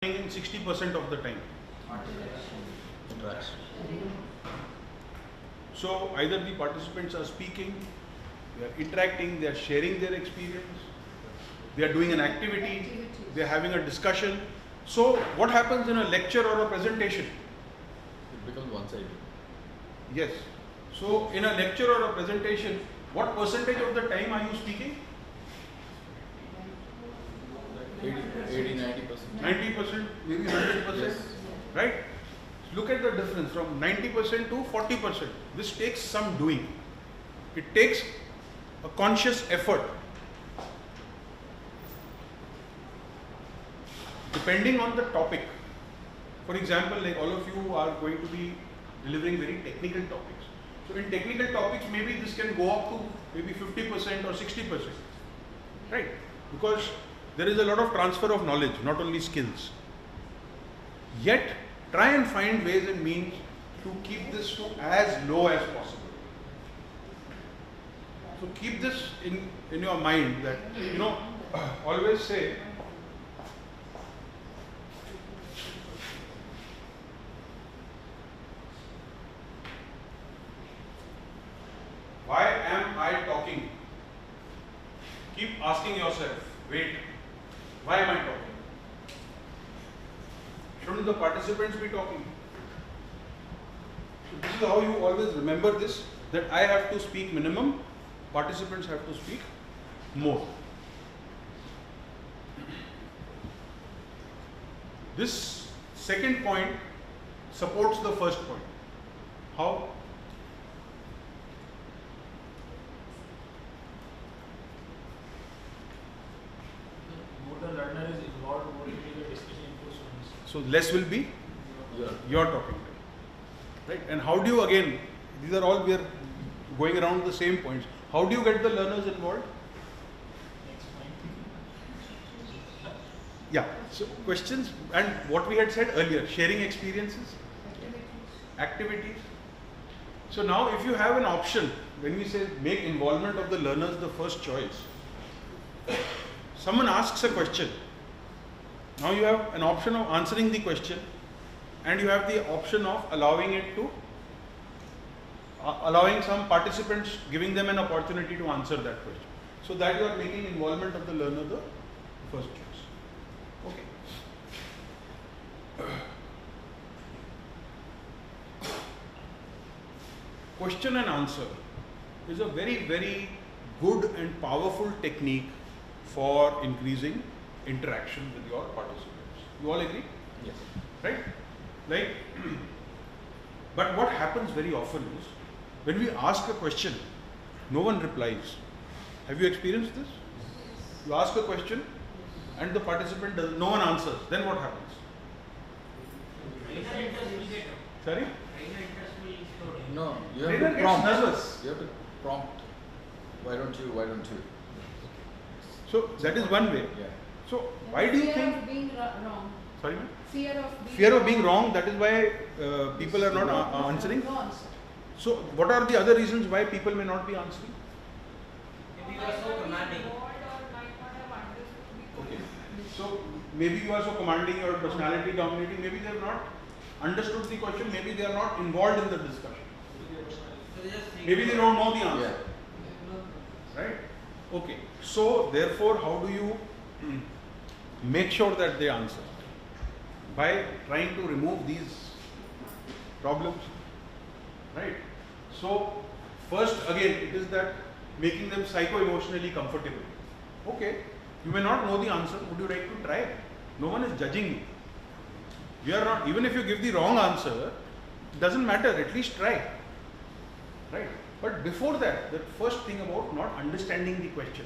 in 60% of the time. Interaction. So either the participants are speaking, they are interacting, they are sharing their experience, they are doing an activity, they are having a discussion. So what happens in a lecture or a presentation? It becomes one-sided. Yes. So in a lecture or a presentation, what percentage of the time are you speaking? 80-90%. 90%, maybe 100%, Yes. right? Look at the difference from 90% to 40%. This takes some doing. It takes a conscious effort. Depending on the topic. For example, like all of you are going to be delivering very technical topics. So in technical topics, maybe this can go up to maybe 50% or 60%, right? Because there is a lot of transfer of knowledge, not only skills. Yet, try and find ways and means to keep this to as low as possible. So keep this in your mind that, always say, why am I talking? Keep asking yourself, wait, why am I talking? Shouldn't the participants be talking? So this is how you always remember this, that I have to speak minimum, participants have to speak more. This second point supports the first point. How? More the learner is involved, more it will be a discussion improves students. So less will be Yeah. your talking time. Right? And how do you again, these are all we are going around the same points. How do you get the learners involved? Next point. Yeah. So questions and what we had said earlier, sharing experiences, activities. So now if you have an option, when we say make involvement of the learners the first choice, someone asks a question. Now you have an option of answering the question and you have the option of allowing some participants, giving them an opportunity to answer that question. So that you are making involvement of the learner the first choice. Okay. Question and answer is a very, very good and powerful technique for increasing interaction with your participants. You all agree? Yes. Right? Like, but what happens very often is, when we ask a question, no one replies. Have you experienced this? You ask a question and the participant does, no one answers. Then what happens? Sorry? No, you have Trainer to gets prompt. nervous. You have to prompt. Why don't you? Why don't you? So that is one way. Yeah. So why do you Fear think? of being wrong. Sorry, ma'am? Fear of being wrong. That is why people are not answering. No answer. So what are the other reasons why people may not be answering? Maybe you are so commanding. Okay. So maybe you are so commanding or personality dominating. Maybe they have not understood the question. Maybe they are not involved in the discussion. So they just Maybe they don't know the answer. Yeah. Right? Okay. So therefore, how do you make sure that they answer? By trying to remove these problems. Right? So first again it is that making them psycho-emotionally comfortable. Okay, you may not know the answer, would you like to try? No one is judging you. You are not, even if you give the wrong answer, it doesn't matter, at least try. Right? But before that, the first thing about not understanding the question,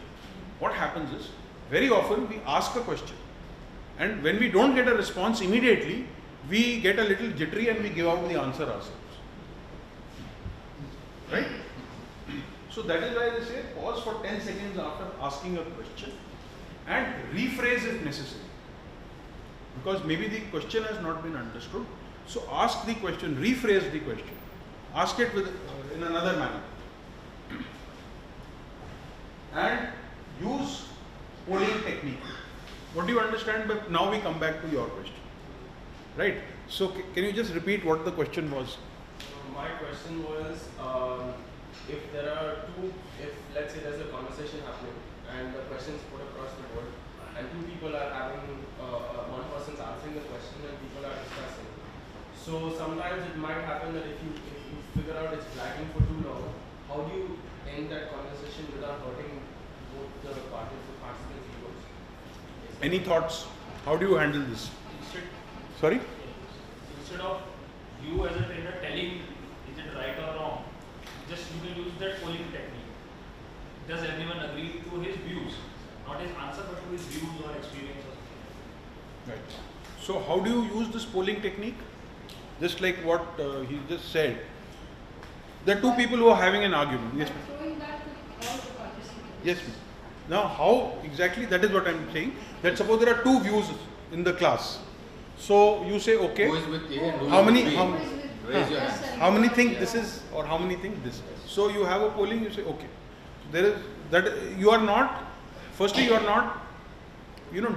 what happens is, very often we ask a question and when we don't get a response immediately, we get a little jittery and we give out the answer ourselves. Right? So that is why they say pause for 10 seconds after asking a question and rephrase if necessary. Because maybe the question has not been understood. So ask the question, rephrase the question. Ask it with in another manner. And use polling technique. What do you understand? But now we come back to your question. right? So can you just repeat what the question was? My question was, if there are if let's say there's a conversation happening and the question is put across the board, and two people are having, one person's answering the question and people are discussing. So sometimes it might happen that if you figure out it's dragging for too long, how do you end that conversation without hurting both the participants' egos? Any thoughts? How do you handle this? Instead, Sorry? instead of you as a trainer telling is it right or wrong, just you can use that polling technique. Does everyone agree to his views? Not his answer, but to his views or experience or something. Right. So how do you use this polling technique? Just like what he just said. There are two people who are having an argument. Yes, ma'am. Showing that to all the participants. Yes, ma'am. Now, how exactly? That is what I am saying. That suppose there are two views in the class. So you say, okay, Who is with A and who how is many? with B? How, Raise your Yes, hand. and how many no. think this is, or how many think this? So you have a polling. You say, okay. There is that you are not. Firstly, you are not,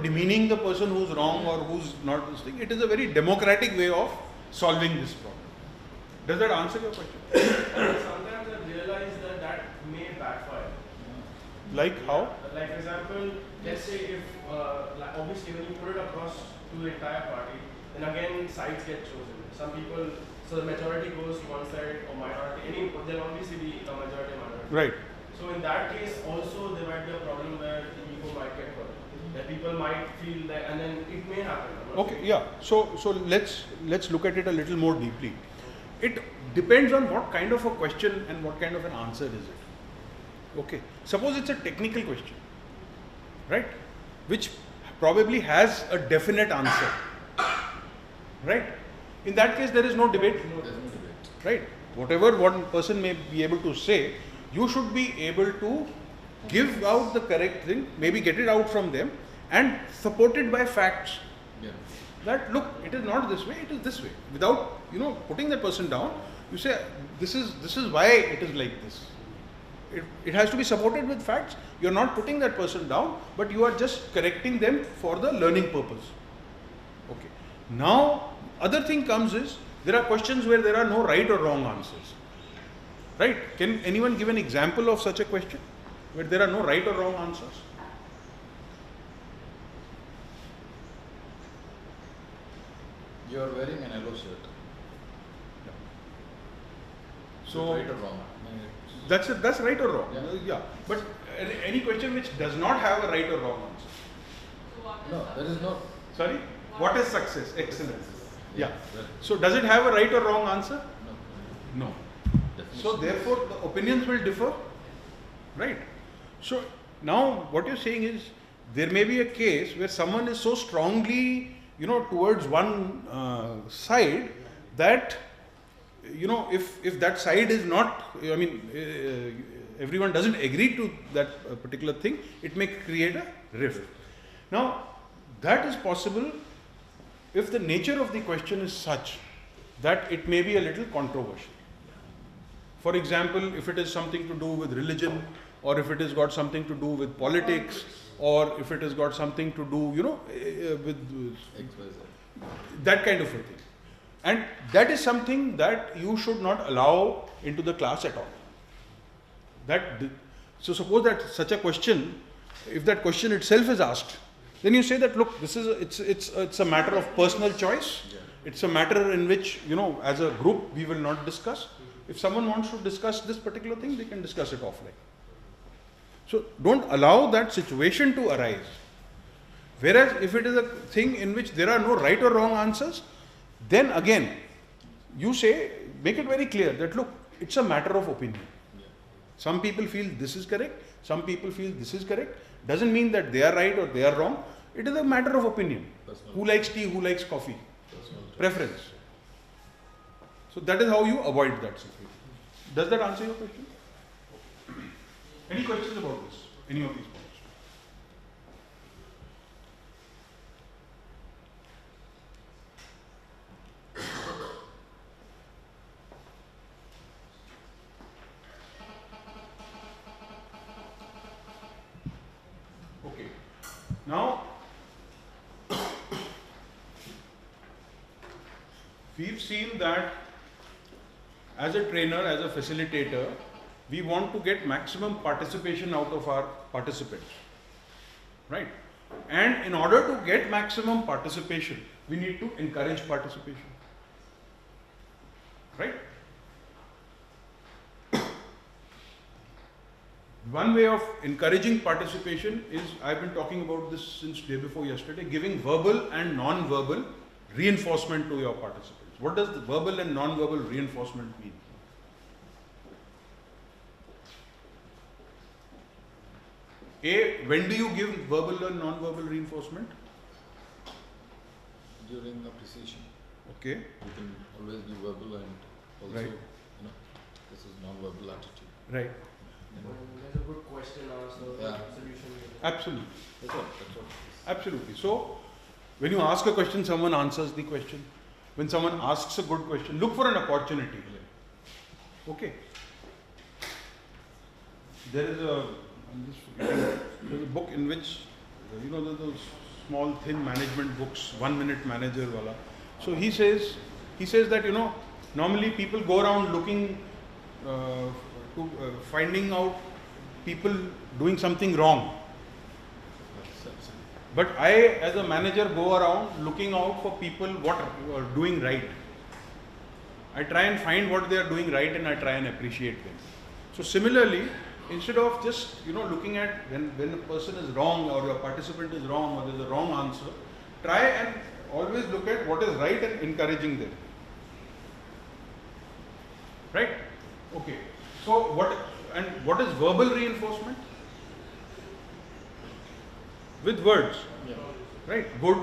demeaning the person who's wrong or who's not this thing. It is a very democratic way of solving this problem. Does that answer your question? And sometimes I realize that may backfire. Like how? Like for example, let's say if like obviously when you put it across to the entire party, then again sides get chosen. Some people, so the majority goes to one side or minority. There'll obviously be a majority minority. Right. So in that case, also there might be a problem where the ego might get hurt. That people might feel that, and then it may happen. I'm not Okay. saying. Yeah. So let's look at it a little more deeply. It depends on what kind of a question and what kind of an answer is it. Okay. Suppose it's a technical question, right? Which probably has a definite answer, right? In that case, there is no debate, There's no debate. right? Whatever one person may be able to say, you should be able to give out the correct thing, maybe get it out from them, and support it by facts. Yeah. That look, it is not this way, it is this way. Without putting that person down, you say this is why it is like this. It has to be supported with facts. You are not putting that person down, but you are just correcting them for the learning purpose. Okay. Now, other thing comes is there are questions where there are no right or wrong answers. Right? Can anyone give an example of such a question where there are no right or wrong answers? You are wearing an yellow shirt. So right or wrong? that's right or wrong. Yeah. But any question which does not have a right or wrong answer. So what is No, there is no. Sorry? What is success? Excellence. Yeah. Well, So does it have a right or wrong answer? no. No. Definition. So therefore the opinions will differ. Right? So now what you're saying is there may be a case where someone is so strongly, towards one side that, if that side is not, everyone doesn't agree to that particular thing, it may create a rift. Now, that is possible if the nature of the question is such that it may be a little controversial. For example, if it is something to do with religion, or if it has got something to do with politics, or if it has got something to do, with XYZ. that kind of a thing. And that is something that you should not allow into the class at all. So suppose that such a question, if that question itself is asked, then you say that, look, it's a matter of personal choice. Yeah. It's a matter in which, as a group, we will not discuss. If someone wants to discuss this particular thing, they can discuss it offline. So don't allow that situation to arise. Whereas if it is a thing in which there are no right or wrong answers, then again, you say, make it very clear that, look, it's a matter of opinion. Yeah. Some people feel this is correct, some people feel this is correct. Doesn't mean that they are right or they are wrong. It is a matter of opinion. Personal. Who likes tea, who likes coffee? Personal choice. Preference. So that is how you avoid that situation. Does that answer your question? Any questions about this? Any of these points? Okay. Now, we've seen that as a trainer, as a facilitator, we want to get maximum participation out of our participants, right? And in order to get maximum participation, we need to encourage participation, right? One way of encouraging participation is, I've been talking about this since day before yesterday, giving verbal and non-verbal reinforcement to your participants. What does the verbal and non-verbal reinforcement mean? A, when do you give verbal and non-verbal reinforcement? During appreciation, Okay, you can always be verbal and also, Right. This is non-verbal attitude. right. There's a good question asked, Yeah. solution given. Absolutely, That's what it is. absolutely. So, when you ask a question, someone answers the question. When someone asks a good question, look for an opportunity. Okay. There is there's a book in which, those small thin management books, 1 minute manager wala. So he says that, normally people go around looking finding out people doing something wrong. That's But I, as a manager, go around looking out for people what are doing right. I try and find what they are doing right and I try and appreciate them. So similarly, instead of just looking at when a person is wrong or a participant is wrong or there is a wrong answer, try and always look at what is right and encouraging them. Right? Okay. So what is verbal reinforcement? With words. Yeah. Right? Good,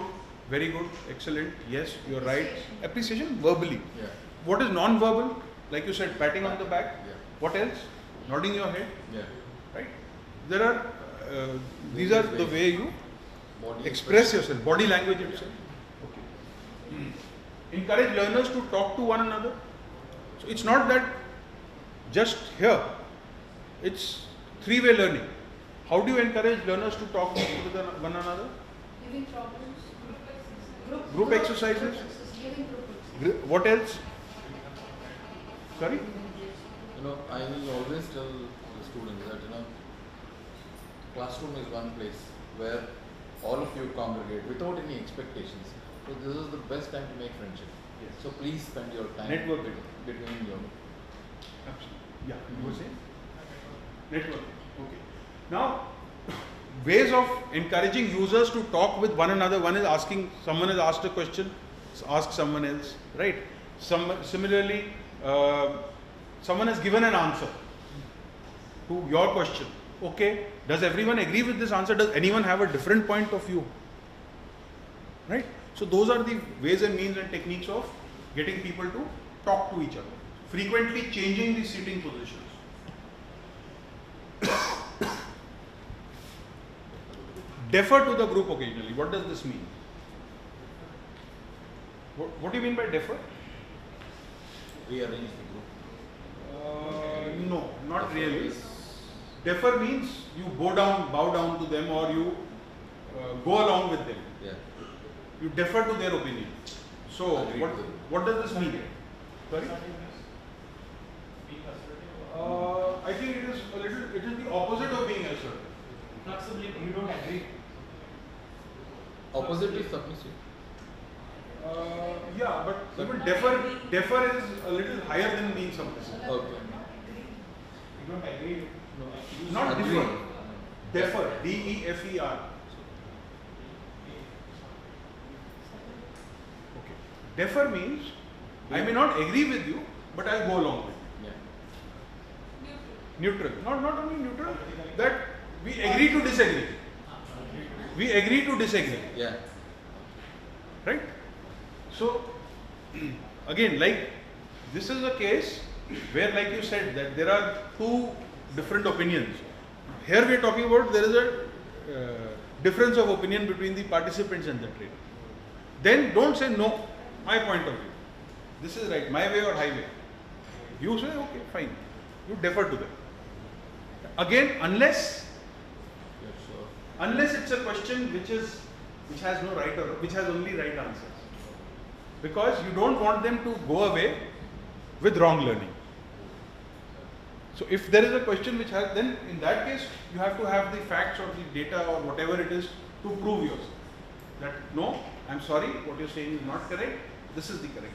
very good, excellent, yes, you're right. Appreciation verbally. Yeah. What is non-verbal? Like you said, patting on the back. Yeah. What else? Nodding your head. Yeah. Right? There are, these are the way you Body express yourself, body language itself. Okay. Encourage learners to talk to one another. So it's not that just here, it's three-way learning. How do you encourage learners to talk with one another? Giving problems, Group exercises. Giving group exercises. What else? Sorry? I will always tell the students that, classroom is one place where all of you congregate without any expectations. So this is the best time to make friendship. Yes. So please spend your time Network. between your. Absolutely. Yeah, you were saying? Network. Okay. Now, ways of encouraging users to talk with one another. One is someone has asked a question, ask someone else, right? Similarly, someone has given an answer to your question. Okay, does everyone agree with this answer? Does anyone have a different point of view? Right? So those are the ways and means and techniques of getting people to talk to each other. Frequently changing the seating positions. Defer to the group occasionally. What does this mean? What do you mean by defer? Rearrange the group. No, not really. Defer means you bow down to them, or you go along with them. Yeah. You defer to their opinion. So Agreed with them. what does this mean? Sorry? I think it is the opposite of being assertive. Flexibility, you don't agree. Opposite is submissive. Yeah, but even defer is a little higher than being submissive. Okay. You don't agree. Not Agree. differ. Defer. DEFER. Okay. Defer means I may not agree with you, but I'll go along with you. Yeah. Neutral. Not only neutral, that we agree to disagree. We agree to disagree. Yeah. Right? So, again, like this is a case where, like you said, that there are two different opinions. Here we are talking about there is a difference of opinion between the participants and the trainer. Then don't say no, my point of view. This is right, my way or highway. You say okay, fine. You defer to them. Again, unless Yeah, sure. it's a question which has no right or which has only right answers. because you don't want them to go away with wrong learning. So if there is a question which has, then in that case you have to have the facts or the data or whatever it is to prove yourself that no, I'm sorry, what you're saying is not correct, this is the correct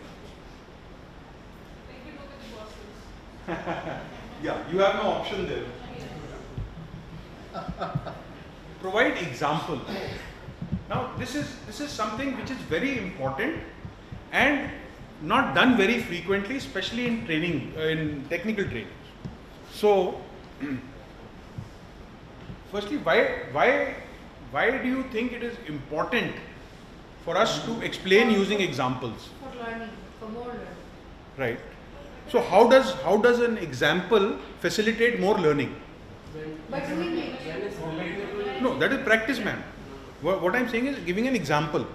Like we do with bosses. Yeah, you have no option there. Provide example. Now this is something which is very important and not done very frequently, especially in training, in technical trainings. So, firstly, why do you think it is important for us to explain using examples? For learning, for more learning. Right. So how does an example facilitate more learning? By doing it. When it's related to No, that is practice, ma'am. What I'm saying is giving an example.